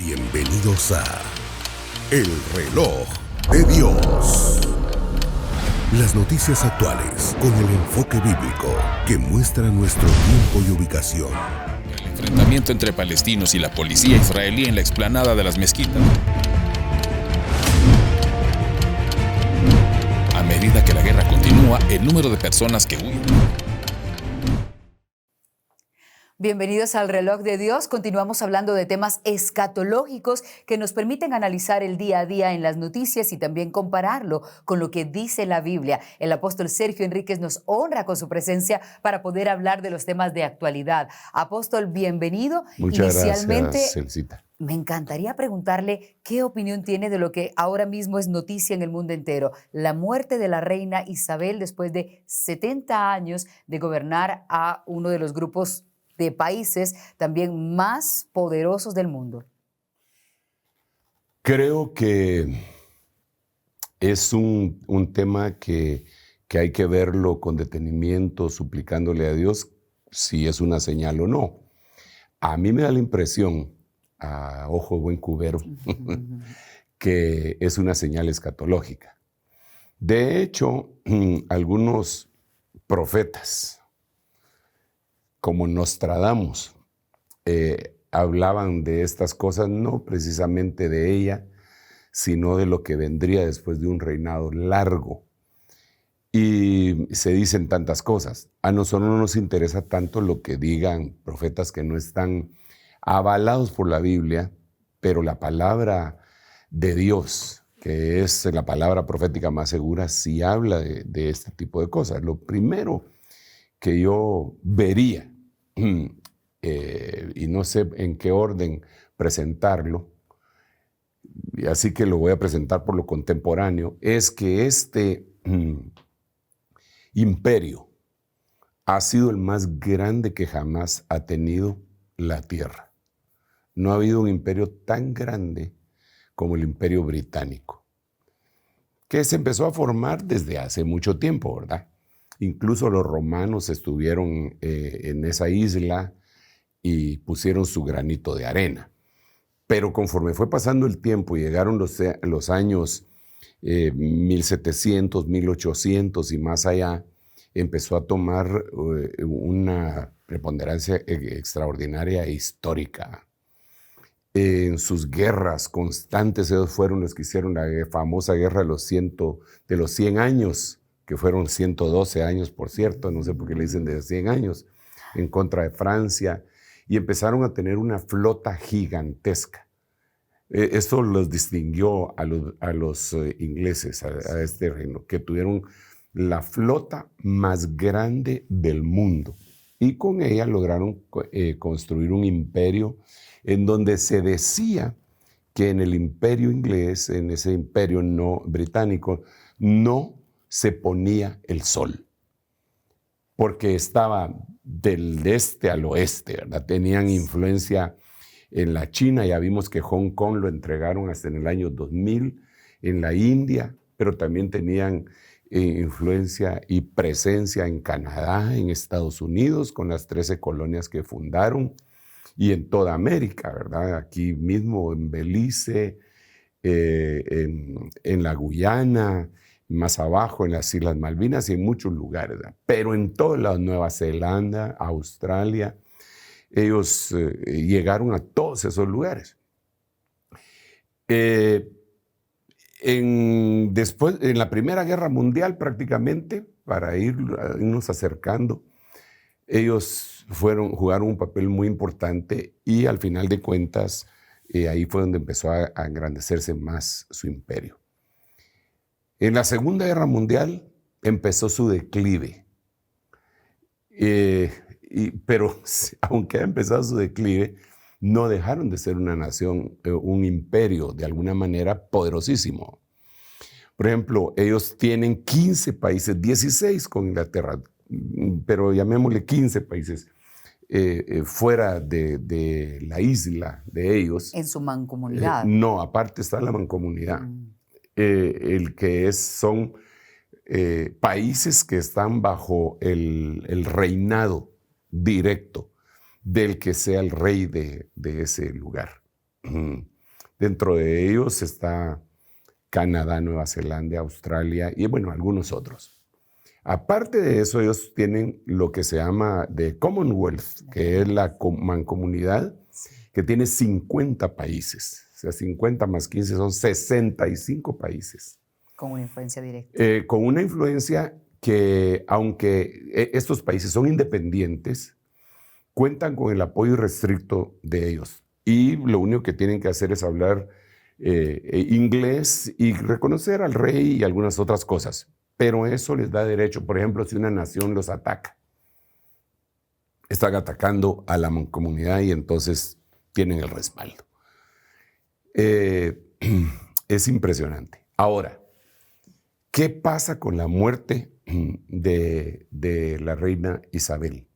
Bienvenidos a El Reloj de Dios. Las noticias actuales con el enfoque bíblico que muestra nuestro tiempo y ubicación. El enfrentamiento entre palestinos y la policía israelí en la explanada de las mezquitas. A medida que la guerra continúa, el número de personas que huyen. Bienvenidos al Reloj de Dios. Continuamos hablando de temas escatológicos que nos permiten analizar el día a día en las noticias y también compararlo con lo que dice la Biblia. El apóstol Sergio Enríquez nos honra con su presencia para poder hablar de los temas de actualidad. Apóstol, bienvenido. Muchas gracias, Celcita. Me encantaría preguntarle qué opinión tiene de lo que ahora mismo es noticia en el mundo entero. La muerte de la reina Isabel después de 70 años de gobernar a uno de los grupos de países también más poderosos del mundo. Creo que es un tema que hay que verlo con detenimiento, suplicándole a Dios si es una señal o no. A mí me da la impresión, a ojo buen cubero, que es una señal escatológica. De hecho, algunos profetas, como Nostradamus, hablaban de estas cosas, no precisamente de ella, sino de lo que vendría después de un reinado largo. Y se dicen tantas cosas. A nosotros no nos interesa tanto lo que digan profetas que no están avalados por la Biblia, pero la palabra de Dios, que es la palabra profética más segura, sí habla de este tipo de cosas. Lo primero que yo vería, y no sé en qué orden presentarlo, y así que lo voy a presentar por lo contemporáneo, es que este imperio ha sido el más grande que jamás ha tenido la tierra. No ha habido un imperio tan grande como el Imperio Británico, que se empezó a formar desde hace mucho tiempo, ¿verdad? Incluso los romanos estuvieron en esa isla y pusieron su granito de arena. Pero conforme fue pasando el tiempo y llegaron los años 1700, 1800 y más allá, empezó a tomar una preponderancia extraordinaria e histórica. En sus guerras constantes, ellos fueron los que hicieron la famosa guerra de los 100 años, que fueron 112 años, por cierto, no sé por qué le dicen de 100 años, en contra de Francia, y empezaron a tener una flota gigantesca. Esto los distinguió a los ingleses, a este reino, que tuvieron la flota más grande del mundo, y con ella lograron construir un imperio en donde se decía que en el imperio inglés, en ese imperio no británico, no se ponía el sol, porque estaba del este al oeste, ¿verdad? Tenían influencia en la China, ya vimos que Hong Kong lo entregaron hasta en el año 2000, en la India, pero también tenían influencia y presencia en Canadá, en Estados Unidos, con las 13 colonias que fundaron, y en toda América, ¿verdad? Aquí mismo en Belice, en la Guyana, más abajo en las Islas Malvinas y en muchos lugares, ¿verdad? Pero en toda la Nueva Zelanda, Australia, ellos llegaron a todos esos lugares. En la Primera Guerra Mundial, prácticamente, para irnos acercando, ellos jugaron un papel muy importante y al final de cuentas, ahí fue donde empezó a engrandecerse más su imperio. En la Segunda Guerra Mundial empezó su declive, pero aunque ha empezado su declive, no dejaron de ser una nación, un imperio de alguna manera poderosísimo. Por ejemplo, ellos tienen 15 países, 16 con Inglaterra, pero llamémosle 15 países fuera de la isla de ellos. En su mancomunidad. No, aparte está la mancomunidad. El que son países que están bajo el reinado directo del que sea el rey de ese lugar. Dentro de ellos está Canadá, Nueva Zelanda, Australia y bueno, algunos otros. Aparte de eso, ellos tienen lo que se llama The Commonwealth, que es la mancomunidad que tiene 50 países. O sea, 50 más 15 son 65 países. Con una influencia directa. Con una influencia que, aunque estos países son independientes, cuentan con el apoyo irrestricto de ellos. Y lo único que tienen que hacer es hablar inglés y reconocer al rey y algunas otras cosas. Pero eso les da derecho. Por ejemplo, si una nación los ataca, están atacando a la mancomunidad y entonces tienen el respaldo. Es impresionante. Ahora, ¿qué pasa con la muerte de la reina Isabel?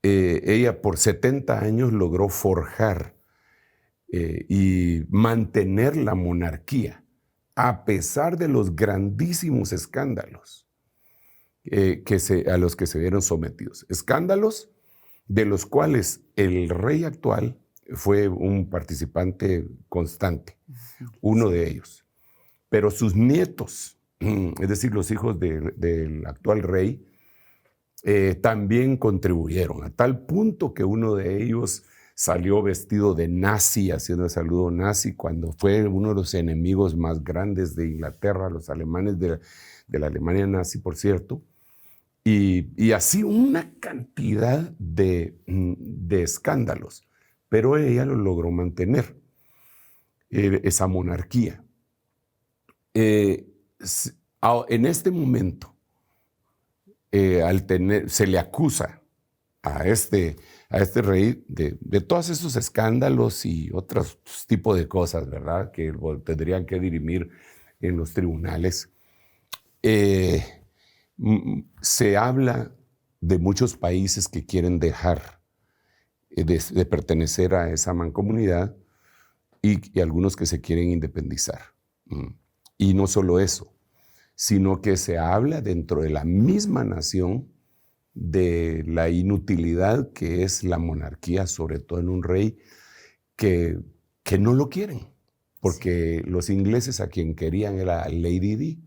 Ella por 70 años logró forjar y mantener la monarquía, a pesar de los grandísimos escándalos a los que se vieron sometidos. Escándalos de los cuales el rey actual fue un participante constante, uno de ellos. Pero sus nietos, es decir, los hijos del actual rey, también contribuyeron, a tal punto que uno de ellos salió vestido de nazi, haciendo el saludo nazi, cuando fue uno de los enemigos más grandes de Inglaterra, los alemanes de la Alemania nazi, por cierto, y así una cantidad de escándalos, pero ella lo logró mantener, esa monarquía. En este momento, se le acusa a este rey de todos esos escándalos y otros tipos de cosas, ¿verdad?, que tendrían que dirimir en los tribunales. Se habla de muchos países que quieren dejar de pertenecer a esa mancomunidad y algunos que se quieren independizar. Y no solo eso, sino que se habla dentro de la misma nación de la inutilidad que es la monarquía, sobre todo en un rey que no lo quieren, porque los ingleses a quien querían era Lady Di,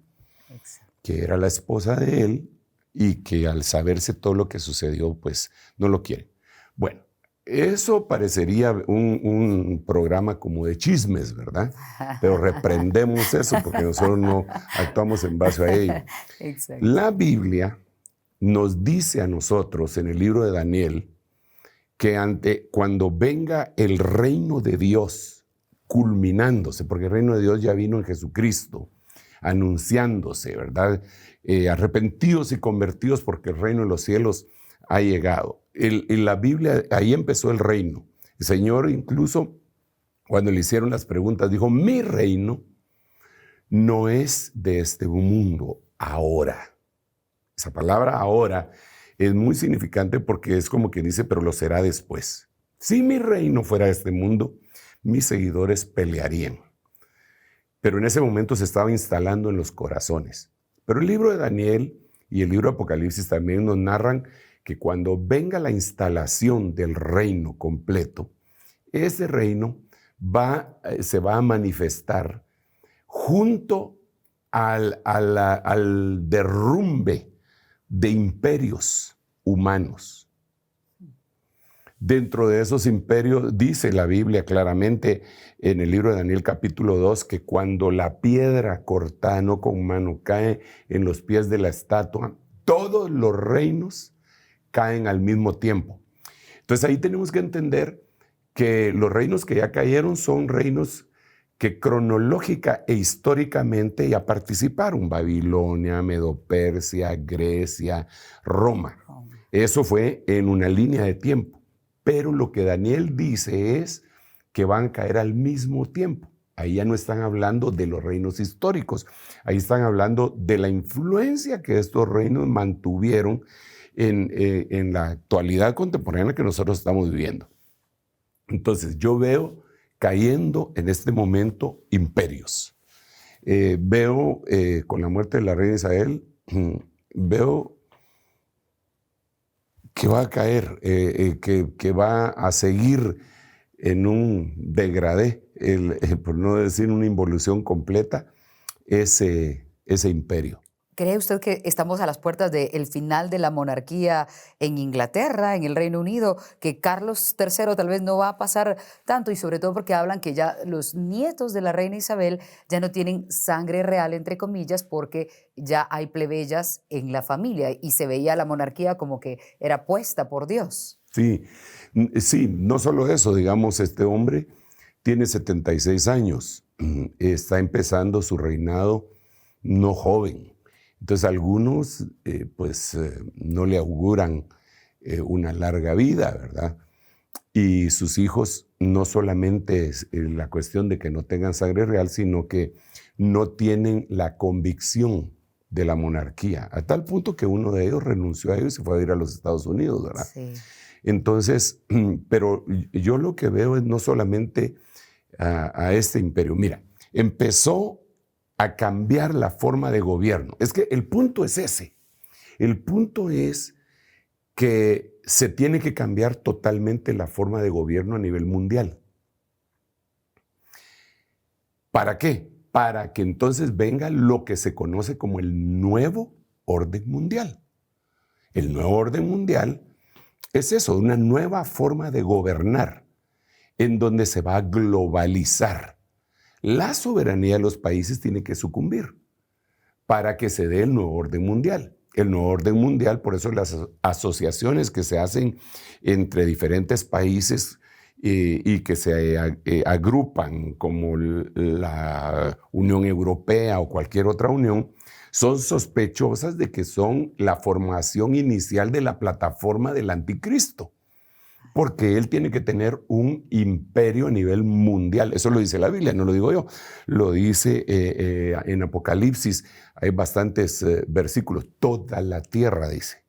que era la esposa de él y que al saberse todo lo que sucedió, pues no lo quieren. Bueno, eso parecería un programa como de chismes, ¿verdad? Pero reprendemos eso porque nosotros no actuamos en base a ello. Exacto. La Biblia nos dice a nosotros en el libro de Daniel que cuando venga el reino de Dios culminándose, porque el reino de Dios ya vino en Jesucristo, anunciándose, ¿verdad? Arrepentidos y convertidos porque el reino de los cielos ha llegado. En la Biblia, ahí empezó el reino. El Señor incluso, cuando le hicieron las preguntas, dijo, mi reino no es de este mundo ahora. Esa palabra ahora es muy significante porque es como que dice, pero lo será después. Si mi reino fuera de este mundo, mis seguidores pelearían. Pero en ese momento se estaba instalando en los corazones. Pero el libro de Daniel y el libro de Apocalipsis también nos narran que cuando venga la instalación del reino completo, ese reino se va a manifestar junto al derrumbe de imperios humanos. Dentro de esos imperios, dice la Biblia claramente en el libro de Daniel capítulo 2, que cuando la piedra cortada no con mano cae en los pies de la estatua, todos los reinos caen al mismo tiempo. Entonces ahí tenemos que entender que los reinos que ya cayeron son reinos que cronológica e históricamente ya participaron. Babilonia, Medo-Persia, Grecia, Roma. Eso fue en una línea de tiempo. Pero lo que Daniel dice es que van a caer al mismo tiempo. Ahí ya no están hablando de los reinos históricos. Ahí están hablando de la influencia que estos reinos mantuvieron en la actualidad contemporánea que nosotros estamos viviendo. Entonces yo veo cayendo en este momento imperios. Veo con la muerte de la reina Isabel, veo que va a caer, que va a seguir en un degradé, por no decir una involución completa, ese imperio. ¿Cree usted que estamos a las puertas del final de la monarquía en Inglaterra, en el Reino Unido, que Carlos III tal vez no va a pasar tanto, y sobre todo porque hablan que ya los nietos de la reina Isabel ya no tienen sangre real, entre comillas, porque ya hay plebeyas en la familia y se veía la monarquía como que era puesta por Dios? Sí, no solo eso, digamos, este hombre tiene 76 años, está empezando su reinado no joven. Entonces algunos no le auguran una larga vida, ¿verdad? Y sus hijos no solamente es la cuestión de que no tengan sangre real, sino que no tienen la convicción de la monarquía, a tal punto que uno de ellos renunció a ello y se fue a vivir a los Estados Unidos, ¿verdad? Sí. Entonces, pero yo lo que veo es no solamente a este imperio. Mira, empezó a cambiar la forma de gobierno. Es que el punto es ese. El punto es que se tiene que cambiar totalmente la forma de gobierno a nivel mundial. ¿Para qué? Para que entonces venga lo que se conoce como el nuevo orden mundial. El nuevo orden mundial es eso, una nueva forma de gobernar en donde se va a globalizar. La soberanía de los países tiene que sucumbir para que se dé el nuevo orden mundial. El nuevo orden mundial, por eso las asociaciones que se hacen entre diferentes países y que se agrupan como la Unión Europea o cualquier otra unión, son sospechosas de que son la formación inicial de la plataforma del anticristo. Porque él tiene que tener un imperio a nivel mundial. Eso lo dice la Biblia, no lo digo yo. Lo dice en Apocalipsis, hay bastantes versículos. Toda la tierra, dice.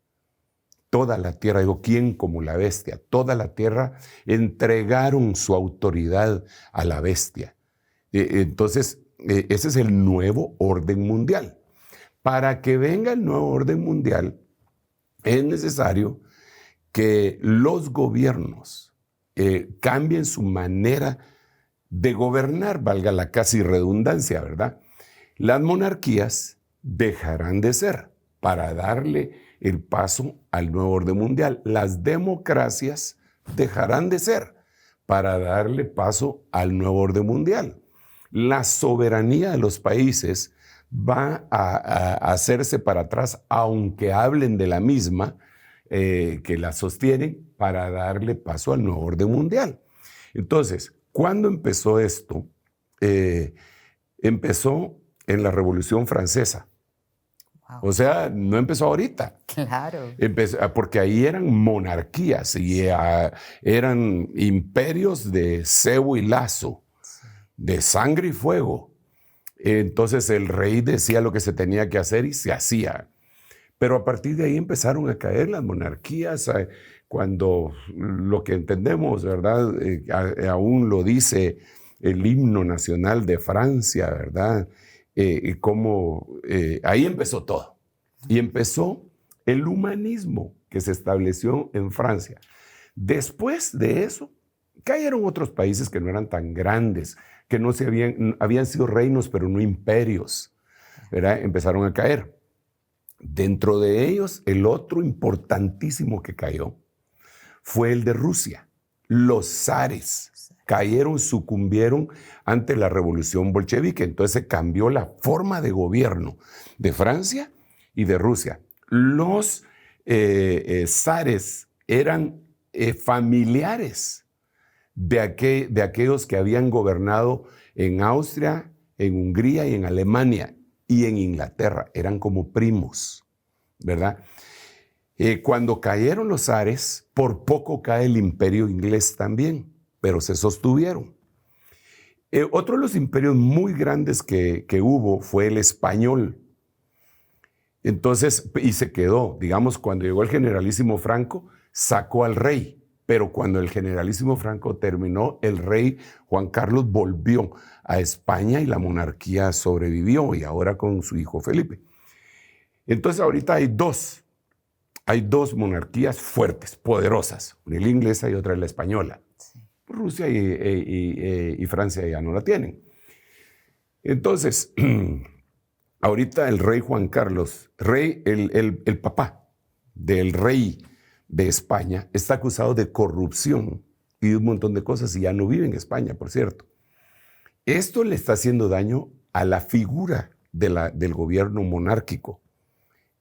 Toda la tierra, digo, ¿quién como la bestia? Toda la tierra entregaron su autoridad a la bestia. Entonces, ese es el nuevo orden mundial. Para que venga el nuevo orden mundial, es necesario que los gobiernos cambien su manera de gobernar, valga la casi redundancia, ¿verdad? Las monarquías dejarán de ser para darle el paso al nuevo orden mundial. Las democracias dejarán de ser para darle paso al nuevo orden mundial. La soberanía de los países va a hacerse para atrás, aunque hablen de la misma, que la sostienen para darle paso al nuevo orden mundial. Entonces, ¿cuándo empezó esto? Empezó en la Revolución Francesa. Wow. O sea, no empezó ahorita. Claro. Porque ahí eran monarquías y eran imperios de cebo y lazo, de sangre y fuego. Entonces el rey decía lo que se tenía que hacer y se hacía. Pero a partir de ahí empezaron a caer las monarquías, cuando lo que entendemos, ¿verdad? Aún lo dice el himno nacional de Francia, ¿verdad? Ahí empezó todo. Y empezó el humanismo que se estableció en Francia. Después de eso, cayeron otros países que no eran tan grandes, que no habían sido reinos, pero no imperios, ¿verdad? Empezaron a caer. Dentro de ellos, el otro importantísimo que cayó fue el de Rusia. Los zares cayeron, sucumbieron ante la revolución bolchevique. Entonces se cambió la forma de gobierno de Francia y de Rusia. Los zares eran familiares de aquellos que habían gobernado en Austria, en Hungría y en Alemania. Y en Inglaterra, eran como primos, ¿verdad? Cuando cayeron los zares, por poco cae el imperio inglés también, pero se sostuvieron. Otro de los imperios muy grandes que hubo fue el español. Entonces, y se quedó, digamos, cuando llegó el generalísimo Franco, sacó al rey. Pero cuando el generalísimo Franco terminó, el rey Juan Carlos volvió a España y la monarquía sobrevivió, y ahora con su hijo Felipe. Entonces ahorita hay dos monarquías fuertes, poderosas. Una es la inglesa y otra es la española. Sí. Rusia y Francia ya no la tienen. Entonces, ahorita el rey Juan Carlos, el papá del rey de España, está acusado de corrupción y de un montón de cosas y ya no vive en España, por cierto. Esto le está haciendo daño a la figura del gobierno monárquico.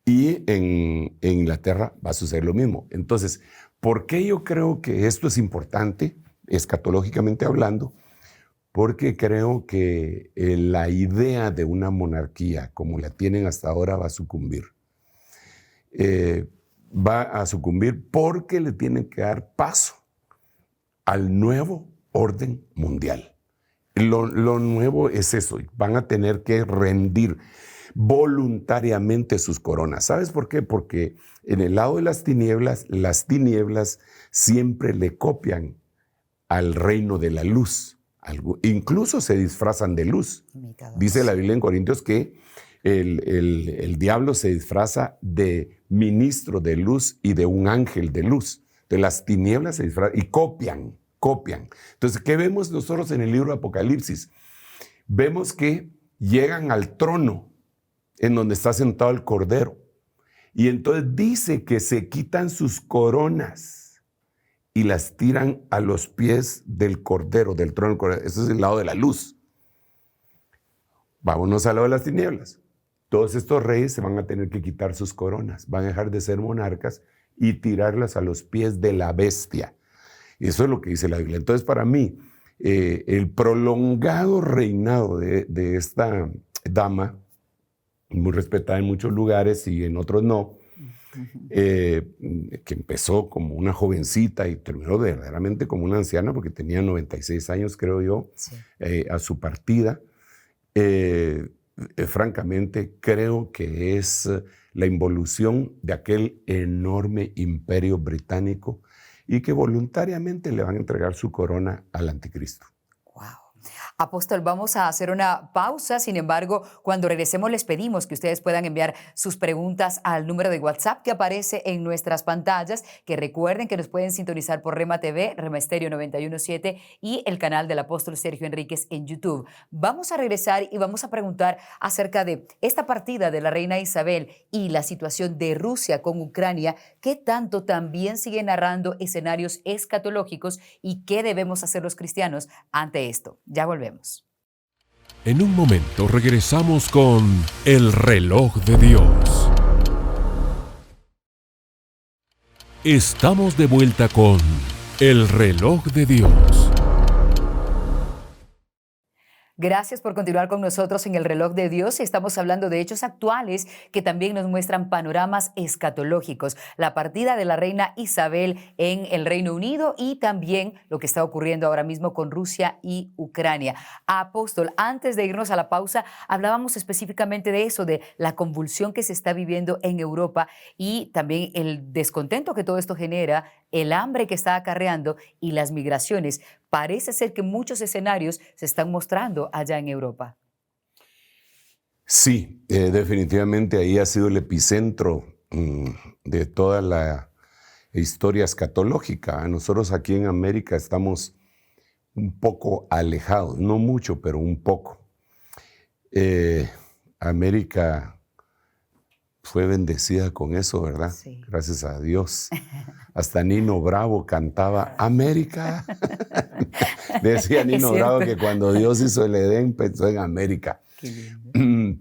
Y en Inglaterra va a suceder lo mismo. Entonces, ¿por qué yo creo que esto es importante, escatológicamente hablando? Porque creo que la idea de una monarquía, como la tienen hasta ahora, va a sucumbir. Va a sucumbir porque le tienen que dar paso al nuevo orden mundial. Lo nuevo es eso, van a tener que rendir voluntariamente sus coronas. ¿Sabes por qué? Porque en el lado de las tinieblas siempre le copian al reino de la luz. Incluso se disfrazan de luz. Dice la Biblia en Corintios que el diablo se disfraza de ministro de luz y de un ángel de luz. De las tinieblas se disfrazan y copian. Entonces, ¿qué vemos nosotros en el libro de Apocalipsis? Vemos que llegan al trono en donde está sentado el Cordero. Y entonces dice que se quitan sus coronas y las tiran a los pies del Cordero, del trono del Cordero. Eso es el lado de la luz. Vámonos al lado de las tinieblas. Todos estos reyes se van a tener que quitar sus coronas, van a dejar de ser monarcas y tirarlas a los pies de la bestia. Eso es lo que dice la Biblia. Entonces, para mí, el prolongado reinado de esta dama, muy respetada en muchos lugares y en otros no, que empezó como una jovencita y terminó verdaderamente como una anciana porque tenía 96 años, creo yo, sí, a su partida. Francamente, creo que es la involución de aquel enorme imperio británico y que voluntariamente le van a entregar su corona al anticristo. Wow. Apóstol, vamos a hacer una pausa. Sin embargo, cuando regresemos les pedimos que ustedes puedan enviar sus preguntas al número de WhatsApp que aparece en nuestras pantallas, que recuerden que nos pueden sintonizar por Rema TV, Rema Estéreo 91.7 y el canal del Apóstol Sergio Enríquez en YouTube. Vamos a regresar y vamos a preguntar acerca de esta partida de la reina Isabel y la situación de Rusia con Ucrania, qué tanto también sigue narrando escenarios escatológicos y qué debemos hacer los cristianos ante esto. Ya volvemos. En un momento regresamos con El Reloj de Dios. Estamos de vuelta con El Reloj de Dios. Gracias por continuar con nosotros en El Reloj de Dios. Estamos hablando de hechos actuales que también nos muestran panoramas escatológicos. La partida de la reina Isabel en el Reino Unido y también lo que está ocurriendo ahora mismo con Rusia y Ucrania. Apóstol, antes de irnos a la pausa, hablábamos específicamente de eso, de la convulsión que se está viviendo en Europa y también el descontento que todo esto genera, el hambre que está acarreando y las migraciones. Parece ser que muchos escenarios se están mostrando allá en Europa. Sí, definitivamente ahí ha sido el epicentro de toda la historia escatológica. Nosotros aquí en América estamos un poco alejados, no mucho, pero un poco. América fue bendecida con eso, ¿verdad? Sí. Gracias a Dios. Hasta Nino Bravo cantaba América. Decía Nino Bravo que cuando Dios hizo el Edén pensó en América.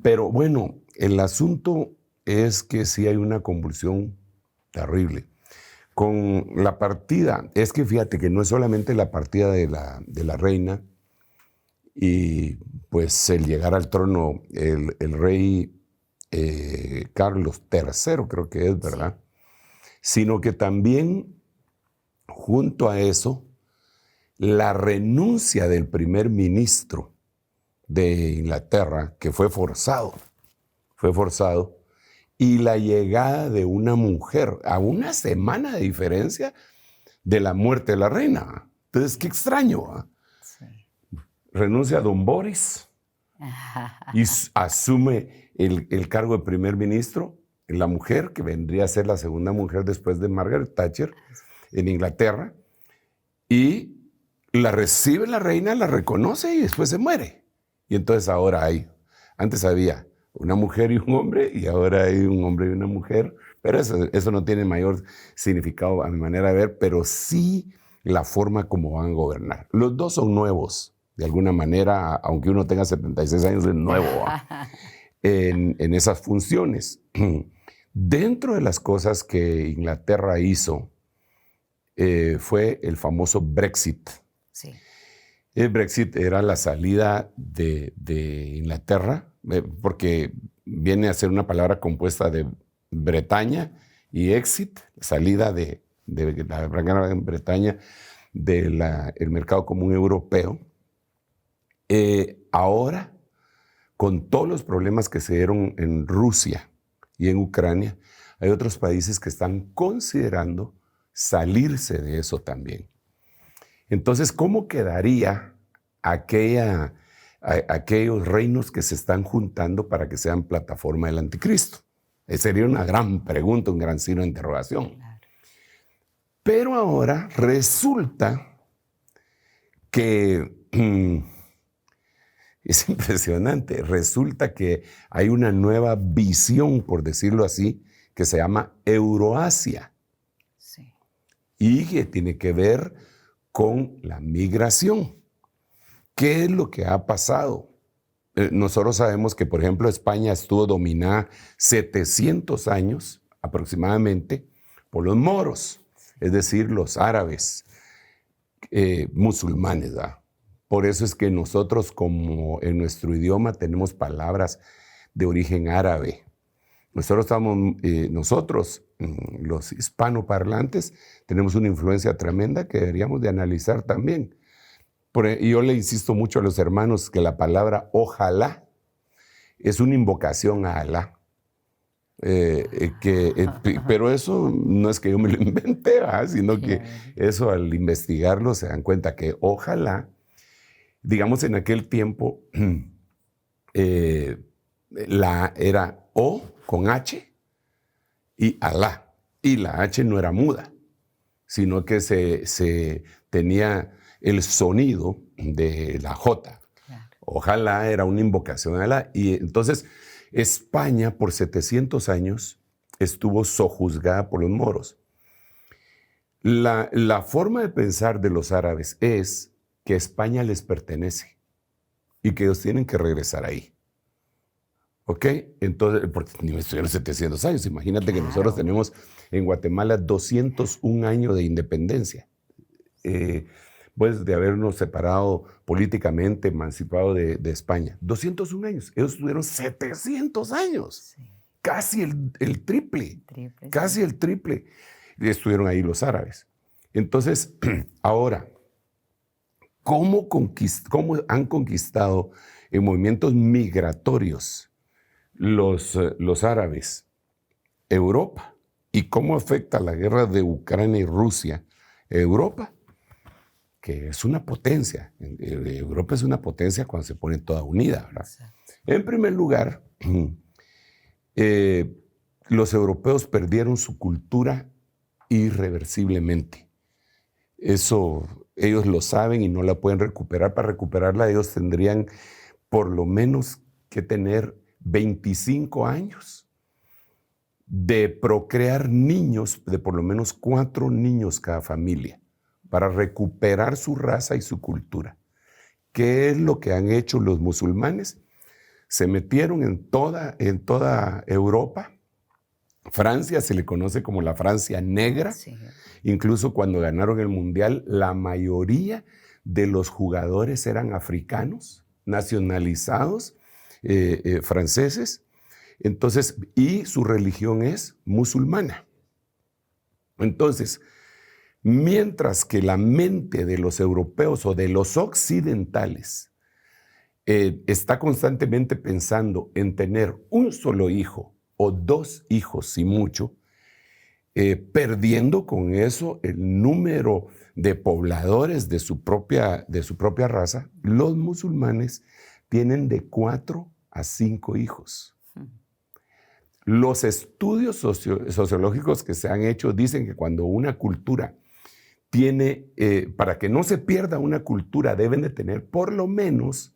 Pero bueno, el asunto es que sí hay una convulsión terrible. Con la partida, es que fíjate que no es solamente la partida de la reina y pues el llegar al trono, el rey Carlos III, creo que es, ¿verdad? Sí. Sino que también, junto a eso, la renuncia del primer ministro de Inglaterra, que fue forzado, y la llegada de una mujer a una semana de diferencia de la muerte de la reina. Entonces, qué extraño, ¿eh? Sí. Renuncia a don Boris y asume el cargo de primer ministro, la mujer, que vendría a ser la segunda mujer después de Margaret Thatcher en Inglaterra, y la recibe la reina, la reconoce y después se muere. Y entonces ahora antes había una mujer y un hombre, y ahora hay un hombre y una mujer, pero eso no tiene mayor significado a mi manera de ver, pero sí la forma como van a gobernar. Los dos son nuevos, de alguna manera, aunque uno tenga 76 años, es nuevo en esas funciones. Dentro de las cosas que Inglaterra hizo, fue el famoso Brexit. Sí. El Brexit era la salida de Inglaterra, porque viene a ser una palabra compuesta de Bretaña y exit, salida de la Gran Bretaña del mercado común europeo. Ahora, con todos los problemas que se dieron en Rusia y en Ucrania, hay otros países que están considerando salirse de eso también. Entonces, ¿cómo quedaría aquellos reinos que se están juntando para que sean plataforma del anticristo? Esa sería una gran pregunta, un gran signo de interrogación. Claro. Pero ahora resulta que es impresionante. Resulta que hay una nueva visión, por decirlo así, que se llama Euroasia. Sí. Y que tiene que ver con la migración. ¿Qué es lo que ha pasado? Nosotros sabemos que, por ejemplo, España estuvo dominada 700 años aproximadamente por los moros, es decir, los árabes musulmanes, ¿verdad? Por eso es que nosotros, como en nuestro idioma, tenemos palabras de origen árabe. Nosotros, los hispanoparlantes, tenemos una influencia tremenda que deberíamos de analizar también. Y yo le insisto mucho a los hermanos que la palabra ojalá es una invocación a Alá. Pero eso no es que yo me lo inventé, ¿verdad? Sino que eso, al investigarlo, se dan cuenta que ojalá, digamos, en aquel tiempo era O con H y Alá. Y la H no era muda, sino que se tenía el sonido de la J. Claro. Ojalá era una invocación a Alá. Y entonces España por 700 años estuvo sojuzgada por los moros. La forma de pensar de los árabes es que España les pertenece y que ellos tienen que regresar ahí. ¿Ok? Entonces, porque ni estuvieron 700 años. Imagínate que nosotros tenemos en Guatemala 201 años de independencia. Pues de habernos separado políticamente, emancipado de España. 201 años. Ellos tuvieron 700 años. Sí. Casi el triple. Casi el triple. Y estuvieron ahí los árabes. Entonces, ahora, ¿cómo han conquistado en movimientos migratorios los árabes Europa? ¿Y cómo afecta la guerra de Ucrania y Rusia Europa? Que es una potencia. Europa es una potencia cuando se pone toda unida, ¿verdad? En primer lugar, los europeos perdieron su cultura irreversiblemente. Eso ellos lo saben y no la pueden recuperar. Para recuperarla ellos tendrían por lo menos que tener 25 años de procrear niños, de por lo menos 4 niños cada familia, para recuperar su raza y su cultura. ¿Qué es lo que han hecho los musulmanes? Se metieron en toda Europa. Francia se le conoce como la Francia negra. Sí. Incluso cuando ganaron el Mundial, la mayoría de los jugadores eran africanos, nacionalizados, franceses. Entonces, y su religión es musulmana. Entonces, mientras que la mente de los europeos o de los occidentales está constantemente pensando en tener un solo hijo o 2 hijos, si mucho, perdiendo con eso el número de pobladores de su propia raza, los musulmanes tienen de 4 a 5 hijos. Los estudios sociológicos que se han hecho dicen que cuando una cultura tiene, para que no se pierda una cultura, deben de tener por lo menos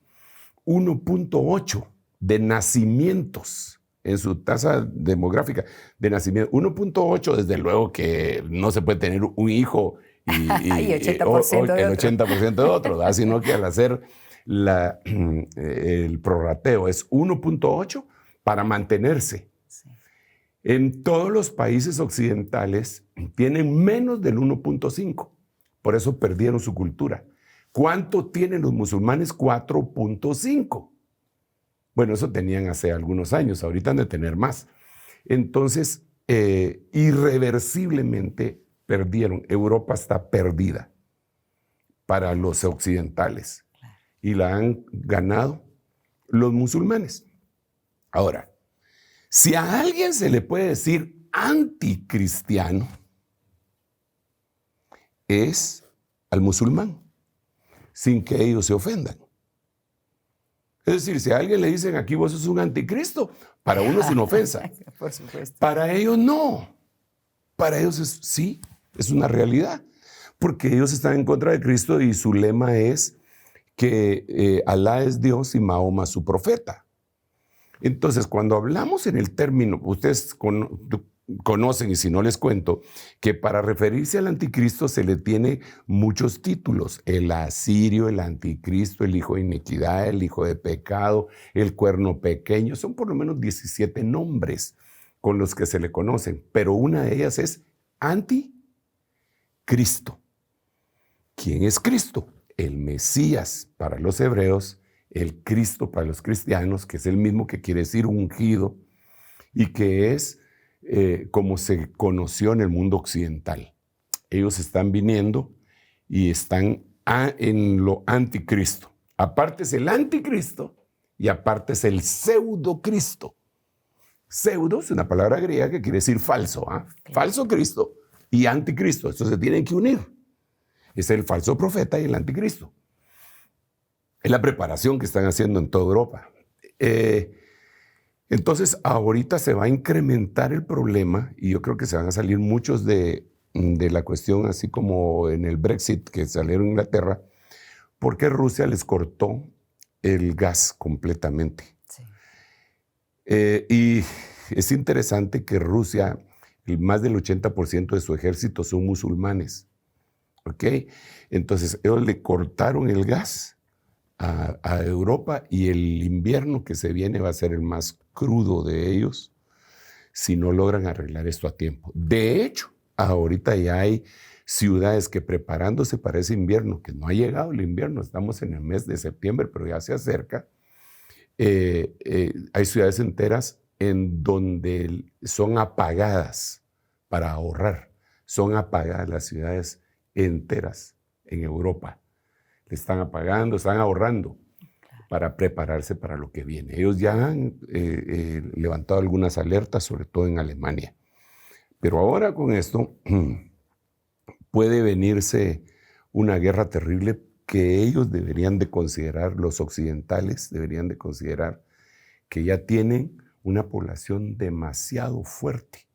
1.8 de nacimientos en su tasa demográfica de nacimiento. 1.8, desde luego que no se puede tener un hijo y 80% el 80% de otro, ¿verdad? Sino que al hacer el prorrateo es 1.8 para mantenerse. Sí. En todos los países occidentales tienen menos del 1.5, por eso perdieron su cultura. ¿Cuánto tienen los musulmanes? 4.5. Bueno, eso tenían hace algunos años, ahorita han de tener más. Entonces, irreversiblemente perdieron. Europa está perdida para los occidentales y la han ganado los musulmanes. Ahora, si a alguien se le puede decir anticristiano, es al musulmán, sin que ellos se ofendan. Es decir, si a alguien le dicen aquí vos sos un anticristo, para uno es una ofensa. Por supuesto. Para ellos no. Para ellos sí, es una realidad. Porque ellos están en contra de Cristo y su lema es que Alá es Dios y Mahoma su profeta. Entonces, cuando hablamos en el término, ustedes conocen, y si no les cuento, que para referirse al anticristo se le tiene muchos títulos: el asirio, el anticristo, el hijo de iniquidad, el hijo de pecado, el cuerno pequeño. Son por lo menos 17 nombres con los que se le conocen, pero una de ellas es anticristo. ¿Quién es Cristo? El Mesías para los hebreos, el Cristo para los cristianos, que es el mismo que quiere decir ungido, y que es como se conoció en el mundo occidental. Ellos están viniendo y están en lo anticristo. Aparte es el anticristo y aparte es el pseudocristo. Pseudo es una palabra griega que quiere decir falso, ¿eh? Falso Cristo y anticristo. Estos se tienen que unir. Es el falso profeta y el anticristo. Es la preparación que están haciendo en toda Europa. Entonces, ahorita se va a incrementar el problema y yo creo que se van a salir muchos de la cuestión, así como en el Brexit que salieron en Inglaterra, porque Rusia les cortó el gas completamente. Sí. Y es interesante que Rusia, más del 80% de su ejército son musulmanes. ¿Ok? Entonces, ellos le cortaron el gas a Europa y el invierno que se viene va a ser el más crudo de ellos si no logran arreglar esto a tiempo. De hecho, ahorita ya hay ciudades que preparándose para ese invierno, que no ha llegado el invierno, estamos en el mes de septiembre, pero ya se acerca, hay ciudades enteras en donde son apagadas para ahorrar. Son apagadas las ciudades enteras en Europa. Le están apagando, están ahorrando para prepararse para lo que viene. Ellos ya han levantado algunas alertas, sobre todo en Alemania. Pero ahora con esto puede venirse una guerra terrible que ellos deberían de considerar, los occidentales deberían de considerar que ya tienen una población demasiado fuerte,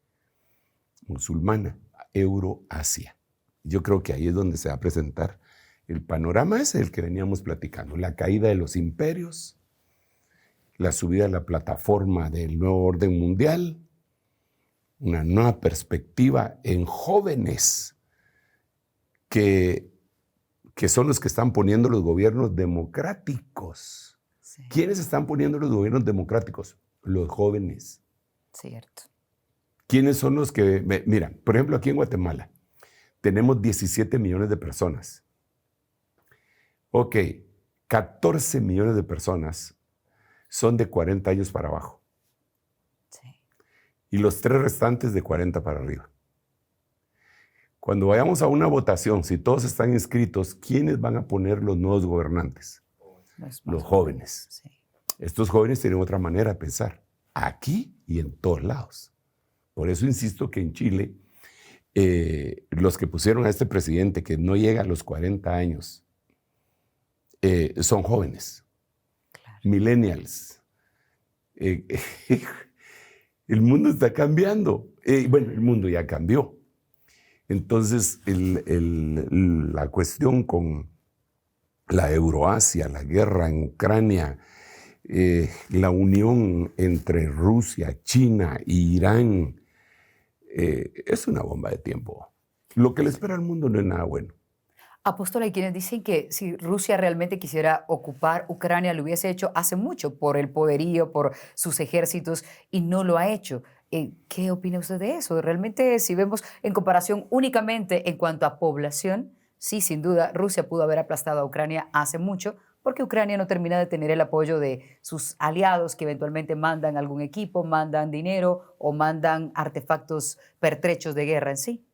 musulmana, Euroasia. Yo creo que ahí es donde se va a presentar el panorama ese del que veníamos platicando, la caída de los imperios, la subida a la plataforma del nuevo orden mundial, una nueva perspectiva en jóvenes que son los que están poniendo los gobiernos democráticos. Sí. ¿Quiénes están poniendo los gobiernos democráticos? Los jóvenes. Cierto. ¿Quiénes son los que...? Mira, por ejemplo, aquí en Guatemala tenemos 17 millones de personas. Ok, 14 millones de personas son de 40 años para abajo. Sí. Y los 3 restantes de 40 para arriba. Cuando vayamos a una votación, si todos están inscritos, ¿quiénes van a poner los nuevos gobernantes? Los jóvenes. Sí. Estos jóvenes tienen otra manera de pensar, aquí y en todos lados. Por eso insisto que en Chile, los que pusieron a este presidente que no llega a los 40 años, son jóvenes, claro. Millennials. El mundo está cambiando. Bueno, el mundo ya cambió. Entonces, la cuestión con la Euroasia, la guerra en Ucrania, la unión entre Rusia, China e Irán, es una bomba de tiempo. Lo que le espera al mundo no es nada bueno. Apóstol, hay quienes dicen que si Rusia realmente quisiera ocupar Ucrania, lo hubiese hecho hace mucho por el poderío, por sus ejércitos, y no lo ha hecho. ¿Qué opina usted de eso? Realmente, si vemos en comparación únicamente en cuanto a población, sí, sin duda, Rusia pudo haber aplastado a Ucrania hace mucho, porque Ucrania no termina de tener el apoyo de sus aliados que eventualmente mandan algún equipo, mandan dinero o mandan artefactos pertrechos de guerra en sí.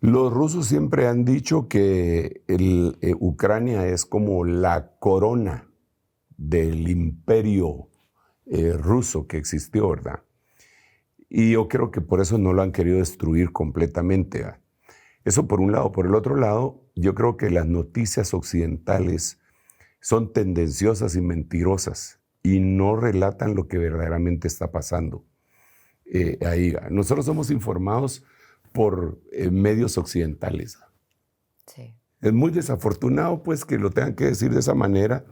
Los rusos siempre han dicho que Ucrania es como la corona del imperio ruso que existió, ¿verdad? Y yo creo que por eso no lo han querido destruir completamente, ¿verdad? Eso por un lado. Por el otro lado, yo creo que las noticias occidentales son tendenciosas y mentirosas y no relatan lo que verdaderamente está pasando ahí. Nosotros somos informados por medios occidentales. Sí. Es muy desafortunado, pues, que lo tengan que decir de esa manera,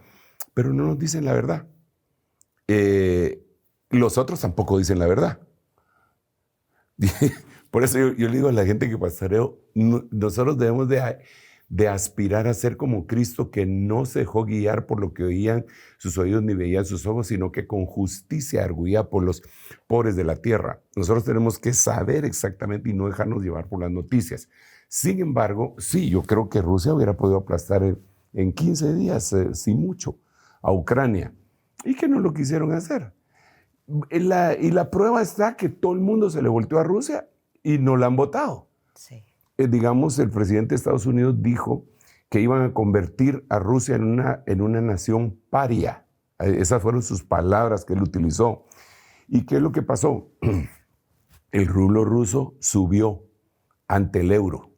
pero no nos dicen la verdad. Los otros tampoco dicen la verdad. Por eso yo le digo a la gente que pastoreo, nosotros debemos de aspirar a ser como Cristo, que no se dejó guiar por lo que oían sus oídos ni veían sus ojos, sino que con justicia arguía por los pobres de la tierra. Nosotros tenemos que saber exactamente y no dejarnos llevar por las noticias. Sin embargo, sí, yo creo que Rusia hubiera podido aplastar en 15 días, sin mucho, a Ucrania, y que no lo quisieron hacer. Y la prueba está que todo el mundo se le volteó a Rusia y no la han votado. Sí. Digamos, el presidente de Estados Unidos dijo que iban a convertir a Rusia en una nación paria. Esas fueron sus palabras que él utilizó. ¿Y qué es lo que pasó? El rublo ruso subió ante el euro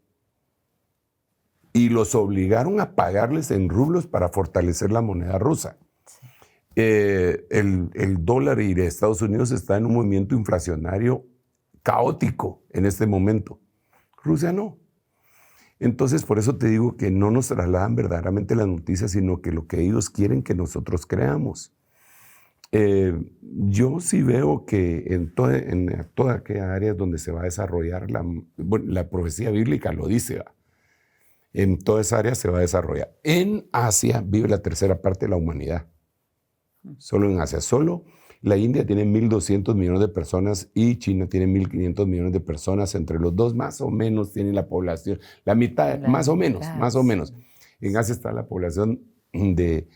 y los obligaron a pagarles en rublos para fortalecer la moneda rusa. Sí. El dólar y de Estados Unidos está en un movimiento inflacionario caótico en este momento. Rusia no. Entonces, por eso te digo que no nos trasladan verdaderamente las noticias, sino que lo que ellos quieren que nosotros creamos. Yo sí veo que en toda aquella área donde se va a desarrollar, la profecía bíblica lo dice, ¿va? En toda esa área se va a desarrollar. En Asia vive la tercera parte de la humanidad. Solo en Asia. Solo la India tiene 1.200 millones de personas y China tiene 1.500 millones de personas. Entre los dos más o menos tienen la población, la mitad, más o menos. En Asia está la población de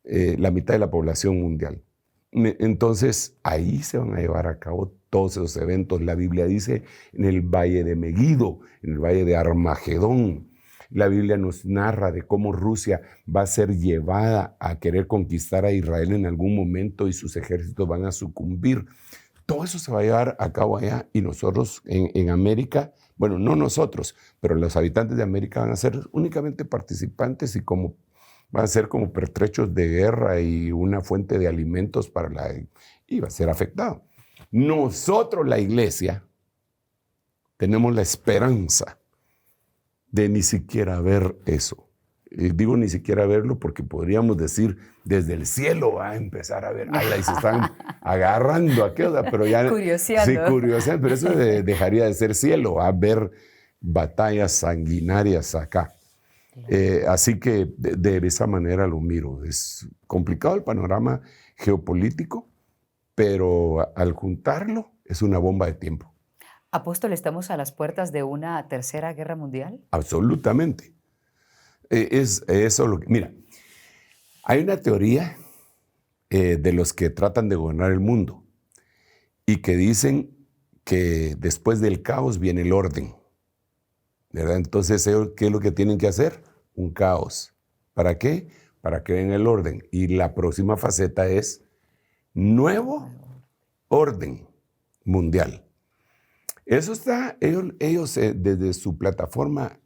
la mitad de la población mundial. Entonces ahí se van a llevar a cabo todos esos eventos. La Biblia dice en el valle de Megido, en el valle de Armagedón. La Biblia nos narra de cómo Rusia va a ser llevada a querer conquistar a Israel en algún momento y sus ejércitos van a sucumbir. Todo eso se va a llevar a cabo allá y nosotros en América, bueno, no nosotros, pero los habitantes de América van a ser únicamente participantes y van a ser como pertrechos de guerra y una fuente de alimentos y va a ser afectado. Nosotros, la iglesia, tenemos la esperanza de ni siquiera ver eso. Digo ni siquiera verlo porque podríamos decir desde el cielo va a empezar a ver, y se están agarrando aquello, pero ya curioseando. Sí, curioseando, pero eso dejaría de ser cielo, a ver batallas sanguinarias acá. Así que de esa manera lo miro. Es complicado el panorama geopolítico, pero al juntarlo es una bomba de tiempo. Apóstol, ¿estamos a las puertas de una tercera guerra mundial? Absolutamente. Es eso lo que... Mira, hay una teoría de los que tratan de gobernar el mundo y que dicen que después del caos viene el orden, ¿verdad? Entonces, ¿qué es lo que tienen que hacer? Un caos. ¿Para qué? Para que venga el orden. Y la próxima faceta es nuevo orden mundial. Eso está, ellos desde su plataforma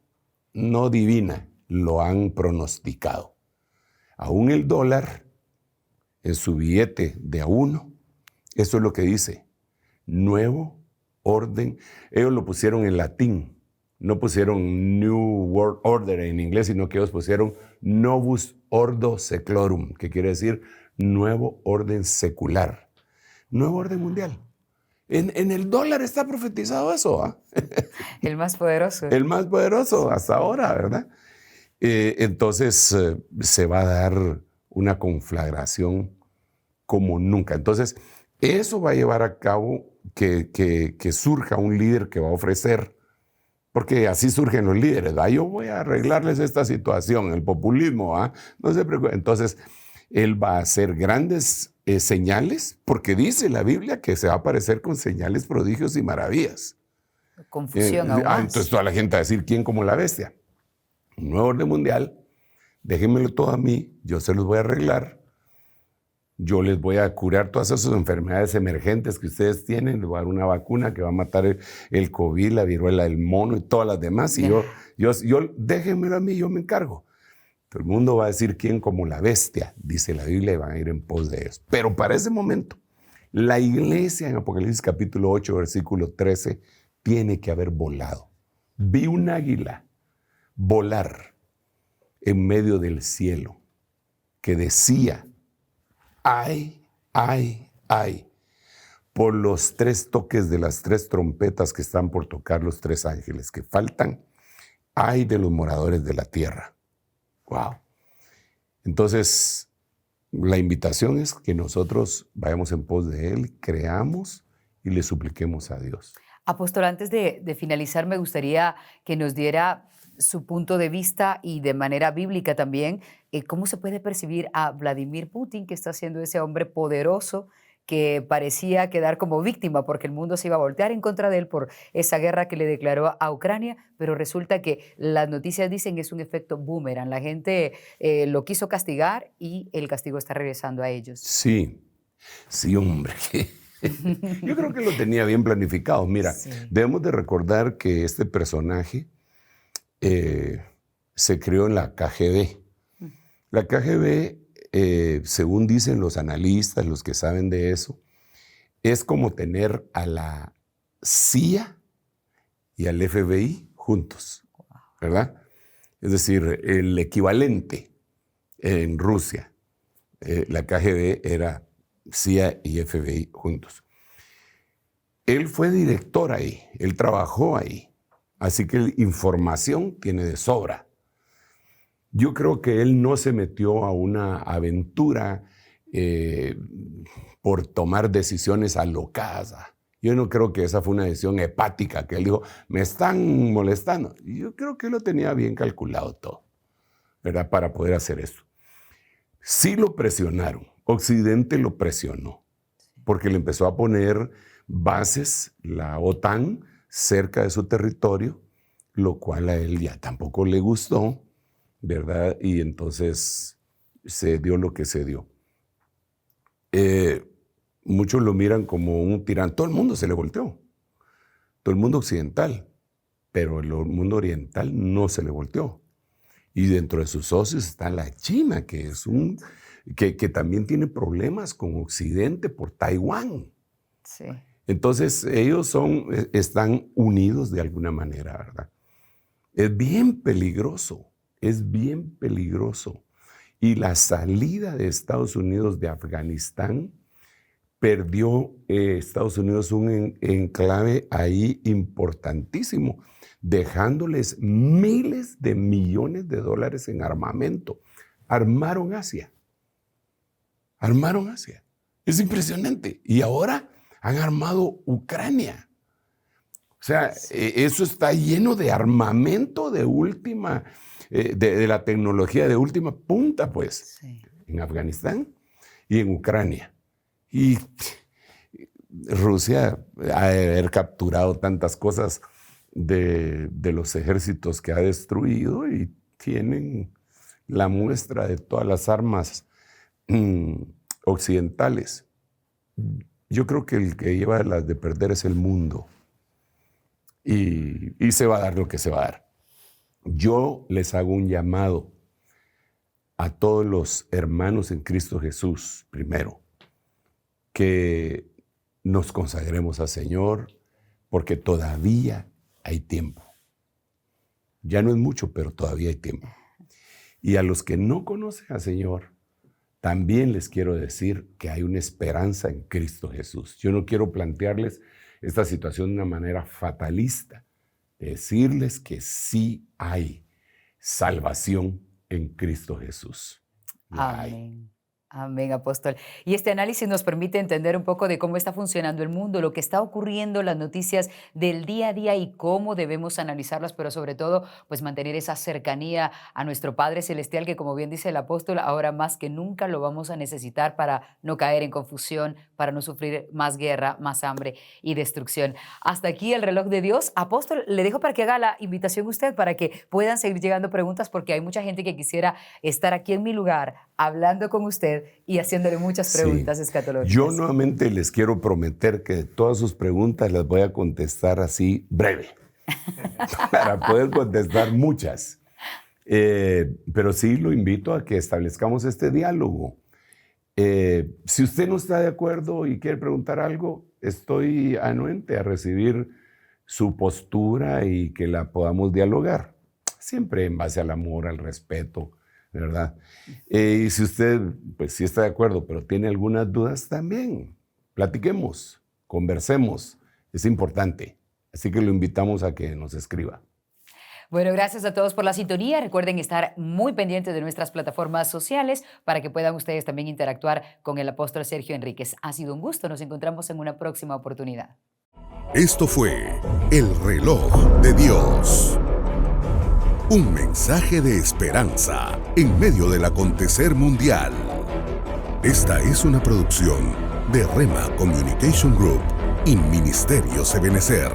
no divina lo han pronosticado. Aún el dólar, en su billete de a uno, eso es lo que dice, nuevo orden. Ellos lo pusieron en latín, No pusieron New World Order en inglés, sino que ellos pusieron Novus Ordo Seclorum, que quiere decir nuevo orden secular, nuevo orden mundial. En el dólar está profetizado eso, ¿ah? El más poderoso. El más poderoso hasta ahora, ¿verdad? Entonces se va a dar una conflagración como nunca. Entonces, eso va a llevar a cabo que surja un líder que va a ofrecer, porque así surgen los líderes, ¿verdad? Yo voy a arreglarles esta situación, el populismo, ¿verdad? No se preocupen. Entonces, él va a hacer grandes señales, porque dice la Biblia que se va a aparecer con señales, prodigios y maravillas. Confusión aún más. Entonces toda la gente va a decir, ¿quién como la bestia? Un nuevo orden mundial, déjenmelo todo a mí, yo se los voy a arreglar, yo les voy a curar todas esas enfermedades emergentes que ustedes tienen, les voy a dar una vacuna que va a matar el COVID, la viruela del mono y todas las demás, y yo déjenmelo a mí, yo me encargo. Todo el mundo va a decir, ¿quién como la bestia? Dice la Biblia, y van a ir en pos de ellos. Pero para ese momento, la iglesia en Apocalipsis capítulo 8, versículo 13, tiene que haber volado. Vi un águila volar en medio del cielo que decía, ay, ay, ay, por los 3 toques de las 3 trompetas que están por tocar los 3 ángeles que faltan, ay de los moradores de la tierra. Wow. Entonces, la invitación es que nosotros vayamos en pos de Él, creamos y le supliquemos a Dios. Apóstol, antes de finalizar, me gustaría que nos diera su punto de vista y de manera bíblica también, cómo se puede percibir a Vladimir Putin, que está siendo ese hombre poderoso que parecía quedar como víctima porque el mundo se iba a voltear en contra de él por esa guerra que le declaró a Ucrania, pero resulta que las noticias dicen que es un efecto boomerang. La gente lo quiso castigar y el castigo está regresando a ellos. Sí, hombre. Yo creo que lo tenía bien planificado. Mira, sí, debemos de recordar que este personaje se creó en la KGB. La KGB, según dicen los analistas, los que saben de eso, es como tener a la CIA y al FBI juntos, ¿verdad? Es decir, el equivalente en Rusia. La KGB era CIA y FBI juntos. Él fue director ahí, él trabajó ahí, así que información tiene de sobra. Yo creo que él no se metió a una aventura por tomar decisiones alocadas. Yo no creo que esa fue una decisión hepática, que él dijo, me están molestando. Yo creo que lo tenía bien calculado todo, ¿verdad? Para poder hacer eso. Sí lo presionaron, Occidente lo presionó, porque le empezó a poner bases, la OTAN, cerca de su territorio, lo cual a él ya tampoco le gustó, ¿verdad? Y entonces se dio lo que se dio. Muchos lo miran como un tirano. Todo el mundo se le volteó. Todo el mundo occidental. Pero el mundo oriental no se le volteó. Y dentro de sus socios está la China, que es que también tiene problemas con Occidente por Taiwán. Sí. Entonces ellos están unidos de alguna manera, ¿verdad? Es bien peligroso. Es bien peligroso. Y la salida de Estados Unidos de Afganistán, perdió Estados Unidos un enclave ahí importantísimo, dejándoles miles de millones de dólares en armamento. Armaron Asia. Armaron Asia. Es impresionante. Y ahora han armado Ucrania. O sea, eso está lleno de armamento de última... de la tecnología de última punta, pues, sí, en Afganistán y en Ucrania. Y Rusia ha de haber capturado tantas cosas de los ejércitos que ha destruido y tienen la muestra de todas las armas occidentales. Yo creo que el que lleva las de perder es el mundo. Y se va a dar lo que se va a dar. Yo les hago un llamado a todos los hermanos en Cristo Jesús, primero, que nos consagremos al Señor, porque todavía hay tiempo. Ya no es mucho, pero todavía hay tiempo. Y a los que no conocen al Señor, también les quiero decir que hay una esperanza en Cristo Jesús. Yo no quiero plantearles esta situación de una manera fatalista, decirles que sí hay salvación en Cristo Jesús. La hay. Amén. Amén, apóstol. Y este análisis nos permite entender un poco de cómo está funcionando el mundo, lo que está ocurriendo, las noticias del día a día y cómo debemos analizarlas, pero sobre todo, pues mantener esa cercanía a nuestro Padre Celestial, que como bien dice el apóstol, ahora más que nunca lo vamos a necesitar para no caer en confusión, para no sufrir más guerra, más hambre y destrucción. Hasta aquí el reloj de Dios. Apóstol, le dejo para que haga la invitación usted para que puedan seguir llegando preguntas, porque hay mucha gente que quisiera estar aquí en mi lugar hablando con usted y haciéndole muchas preguntas escatológicas. Yo nuevamente les quiero prometer que de todas sus preguntas las voy a contestar así breve, para poder contestar muchas. Pero sí lo invito a que establezcamos este diálogo. Si usted no está de acuerdo y quiere preguntar algo, estoy anuente a recibir su postura y que la podamos dialogar, siempre en base al amor, al respeto, ¿verdad? Y si usted, pues sí está de acuerdo, pero tiene algunas dudas también, platiquemos, conversemos, es importante. Así que lo invitamos a que nos escriba. Bueno, gracias a todos por la sintonía. Recuerden estar muy pendientes de nuestras plataformas sociales para que puedan ustedes también interactuar con el apóstol Sergio Enríquez. Ha sido un gusto. Nos encontramos en una próxima oportunidad. Esto fue El Reloj de Dios. Un mensaje de esperanza en medio del acontecer mundial. Esta es una producción de Rema Communication Group y Ministerios Ebenecer.